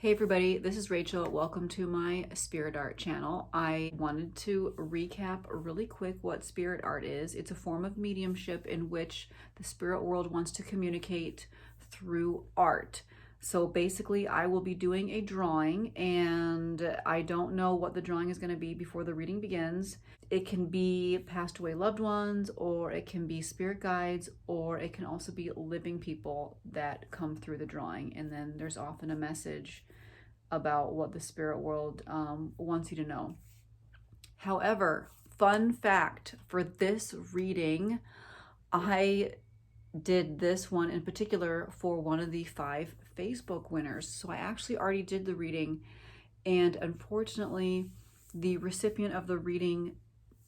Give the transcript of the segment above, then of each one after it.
Hey everybody, this is Rachel. Welcome to my Spirit Art channel. I wanted to recap really quick what Spirit Art is. It's a form of mediumship in which the spirit world wants to communicate through art. So basically I will be doing a drawing and I don't know what the drawing is going to be before the reading begins. It can be passed away loved ones, or it can be spirit guides, or it can also be living people that come through the drawing. And then there's often a message about what the spirit world wants you to know. However, fun fact for this reading, I did this one in particular for one of the 5 Facebook winners. So I actually already did the reading, and unfortunately, the recipient of the reading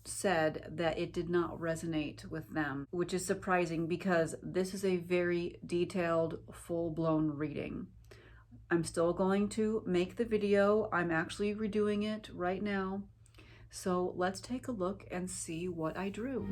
said that it did not resonate with them, which is surprising because this is a very detailed, full-blown reading. I'm still going to make the video. I'm actually redoing it right now. So let's take a look and see what I drew.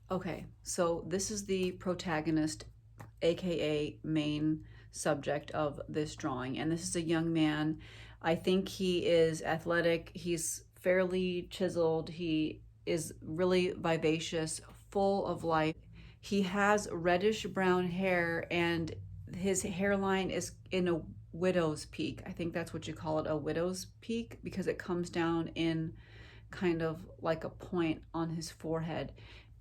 Okay, so this is the protagonist, aka main subject of this drawing, and this is a young man. I think he is athletic, he's fairly chiseled, he is really vivacious, full of life. He has reddish brown hair and his hairline is in a widow's peak. I think that's what you call it, a widow's peak, because it comes down in kind of like a point on his forehead.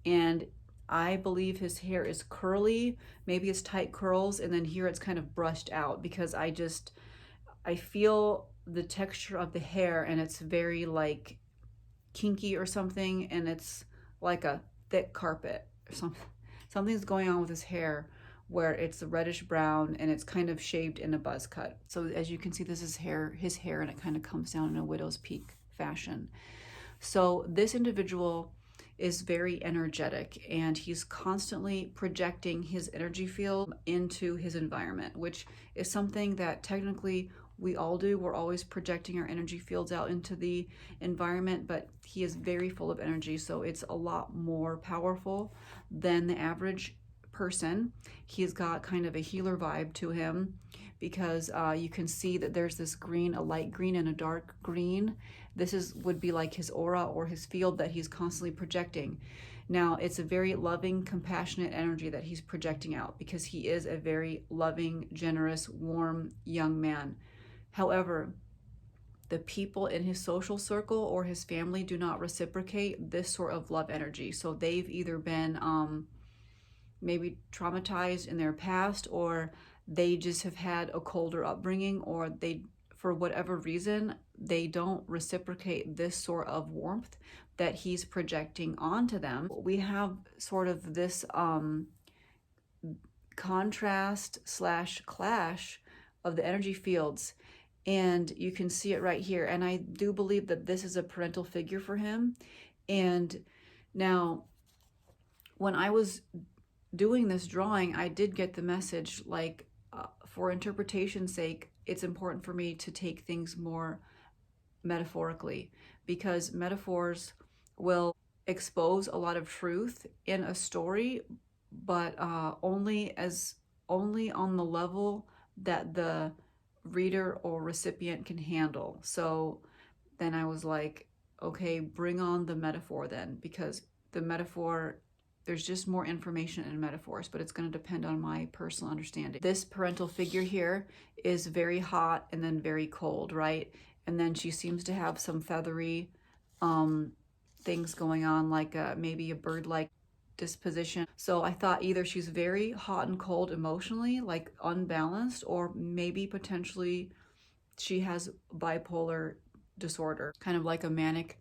And I believe his hair is curly, maybe it's tight curls, and then here it's kind of brushed out because I feel the texture of the hair and it's very like kinky or something, and it's like a thick carpet or something. Something's going on with his hair where it's reddish brown and it's kind of shaved in a buzz cut. So as you can see, this is his hair, and it kind of comes down in a widow's peak fashion. So this individual is very energetic, and he's constantly projecting his energy field into his environment, which is something that technically we all do. We're always projecting our energy fields out into the environment, but he is very full of energy, so it's a lot more powerful than the average person. He's got kind of a healer vibe to him because you can see that there's this green, a light green and a dark green. This would be like his aura or his field that he's constantly projecting. Now, it's a very loving, compassionate energy that he's projecting out because he is a very loving, generous, warm young man. However, the people in his social circle or his family do not reciprocate this sort of love energy. So they've either been maybe traumatized in their past, or they just have had a colder upbringing, or they, for whatever reason, they don't reciprocate this sort of warmth that he's projecting onto them. We have sort of this contrast slash clash of the energy fields, and you can see it right here. And I do believe that this is a parental figure for him. And now, when I was doing this drawing, I did get the message, like, for interpretation's sake, it's important for me to take things more metaphorically, because metaphors will expose a lot of truth in a story, but only on the level that the reader or recipient can handle. So then I was like, okay, bring on the metaphor then, because the metaphor, there's just more information in metaphors, but it's going to depend on my personal understanding. This parental figure here is very hot and then very cold, right? And then she seems to have some feathery things going on, like maybe a bird-like disposition. So I thought either she's very hot and cold emotionally, like unbalanced, or maybe potentially she has bipolar disorder, kind of like a manic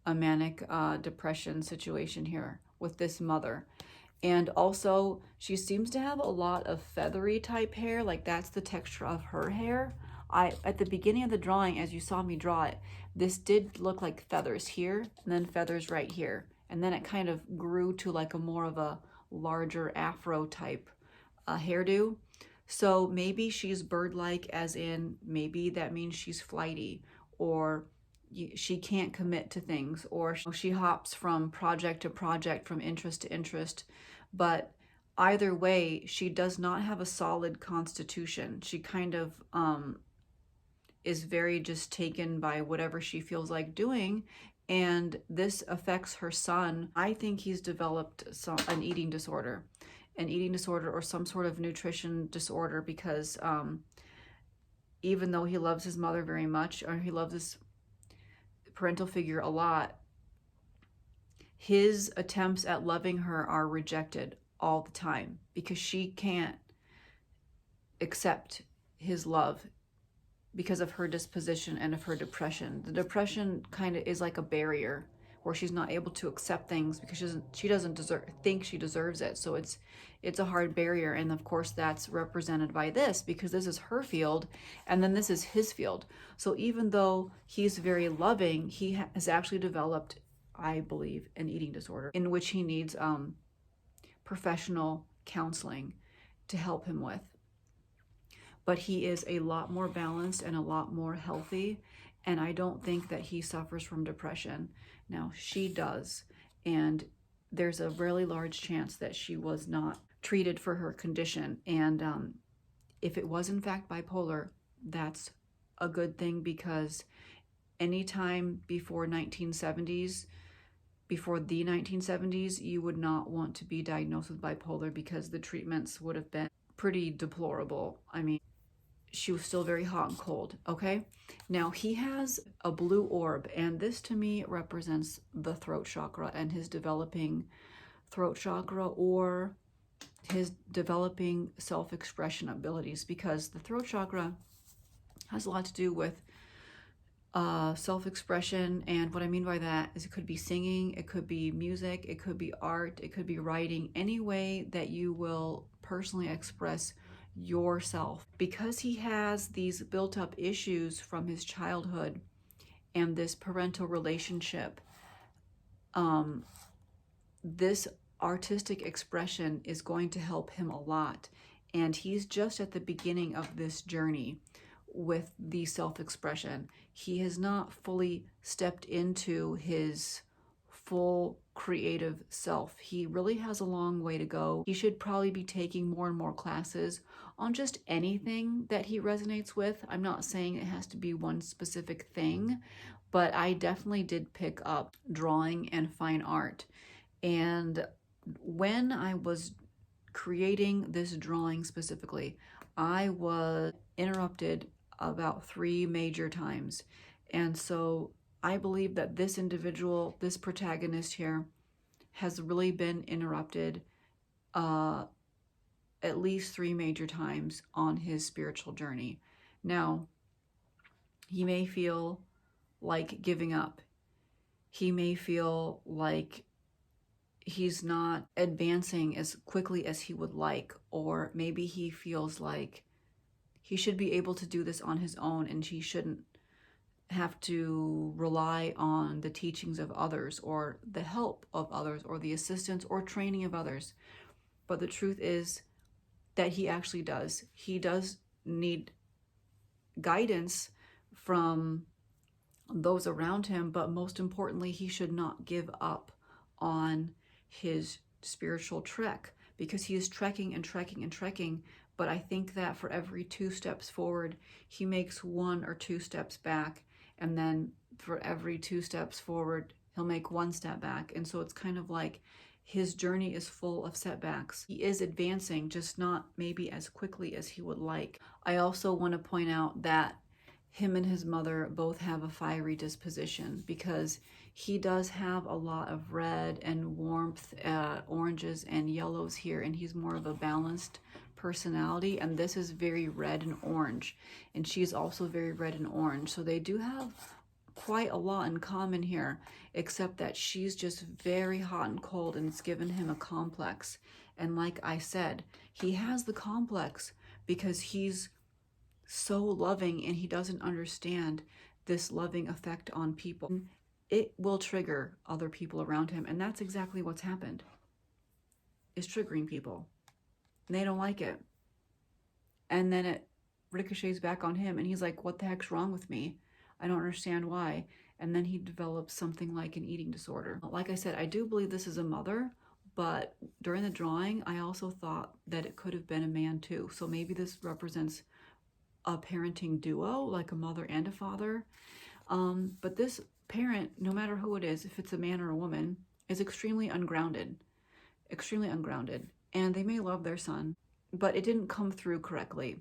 a manic depression situation here with this mother. And also, she seems to have a lot of feathery type hair, like that's the texture of her hair. At the beginning of the drawing, as you saw me draw it, this did look like feathers here, and then feathers right here. And then it kind of grew to like a more of a larger afro type hairdo. So maybe she's bird-like, as in maybe that means she's flighty, or she can't commit to things, or she hops from project to project, from interest to interest. But either way, she does not have a solid constitution. She kind of is very just taken by whatever she feels like doing. And this affects her son. I think he's developed an eating disorder or some sort of nutrition disorder, because even though he loves his mother very much, or he loves his parental figure a lot, his attempts at loving her are rejected all the time because she can't accept his love because of her disposition and of her depression. The depression kind of is like a barrier where she's not able to accept things because she doesn't think she deserves it. So it's a hard barrier, and of course that's represented by this, because this is her field and then this is his field. So even though he's very loving, he has actually developed, I believe, an eating disorder in which he needs professional counseling to help him with. But he is a lot more balanced and a lot more healthy, and I don't think that he suffers from depression. Now, she does, and there's a really large chance that she was not treated for her condition. And if it was in fact bipolar, that's a good thing, because anytime before the 1970s, you would not want to be diagnosed with bipolar, because the treatments would have been pretty deplorable. I mean, she was still very hot and cold, okay? Now, he has a blue orb, and this to me represents the throat chakra and his developing throat chakra, or his developing self-expression abilities, because the throat chakra has a lot to do with self-expression. And what I mean by that is it could be singing, it could be music, it could be art, it could be writing, any way that you will personally express yourself. Because he has these built-up issues from his childhood and this parental relationship, this artistic expression is going to help him a lot. And he's just at the beginning of this journey with the self-expression. He has not fully stepped into his full creative self. He really has a long way to go. He should probably be taking more and more classes on just anything that he resonates with. I'm not saying it has to be one specific thing, but I definitely did pick up drawing and fine art. And when I was creating this drawing specifically, I was interrupted about 3 major times. And so I believe that this individual, this protagonist here, has really been interrupted at least 3 major times on his spiritual journey. Now, he may feel like giving up. He may feel like he's not advancing as quickly as he would like, or maybe he feels like he should be able to do this on his own and he shouldn't have to rely on the teachings of others or the help of others or the assistance or training of others. But the truth is that he actually does. He does need guidance from those around him, but most importantly, he should not give up on his spiritual trek, because he is trekking and trekking and trekking. But I think that for every 2 steps forward, he makes 1 or 2 steps back. And then for every 2 steps forward, he'll make 1 step back. And so it's kind of like his journey is full of setbacks. He is advancing, just not maybe as quickly as he would like. I also want to point out that him and his mother both have a fiery disposition, because he does have a lot of red and warmth, oranges and yellows here, and he's more of a balanced personality, and this is very red and orange, and she's also very red and orange. So they do have quite a lot in common here, except that she's just very hot and cold, and it's given him a complex. And like I said, he has the complex because he's so loving and he doesn't understand this loving effect on people. It will trigger other people around him, and that's exactly what's happened. Is triggering people. And they don't like it. And then it ricochets back on him, and he's like, what the heck's wrong with me? I don't understand why. And then he develops something like an eating disorder. Like I said, I do believe this is a mother, but during the drawing, I also thought that it could have been a man too. So maybe this represents a parenting duo, like a mother and a father. But this parent, no matter who it is, if it's a man or a woman, is extremely ungrounded. Extremely ungrounded. And they may love their son, but it didn't come through correctly.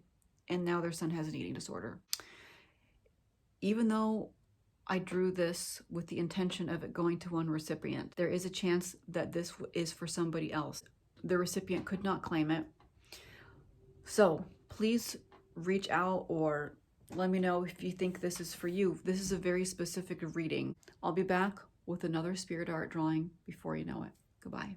And now their son has an eating disorder. Even though I drew this with the intention of it going to one recipient, there is a chance that this is for somebody else. The recipient could not claim it. So please reach out or let me know if you think this is for you. This is a very specific reading. I'll be back with another spirit art drawing before you know it. Goodbye.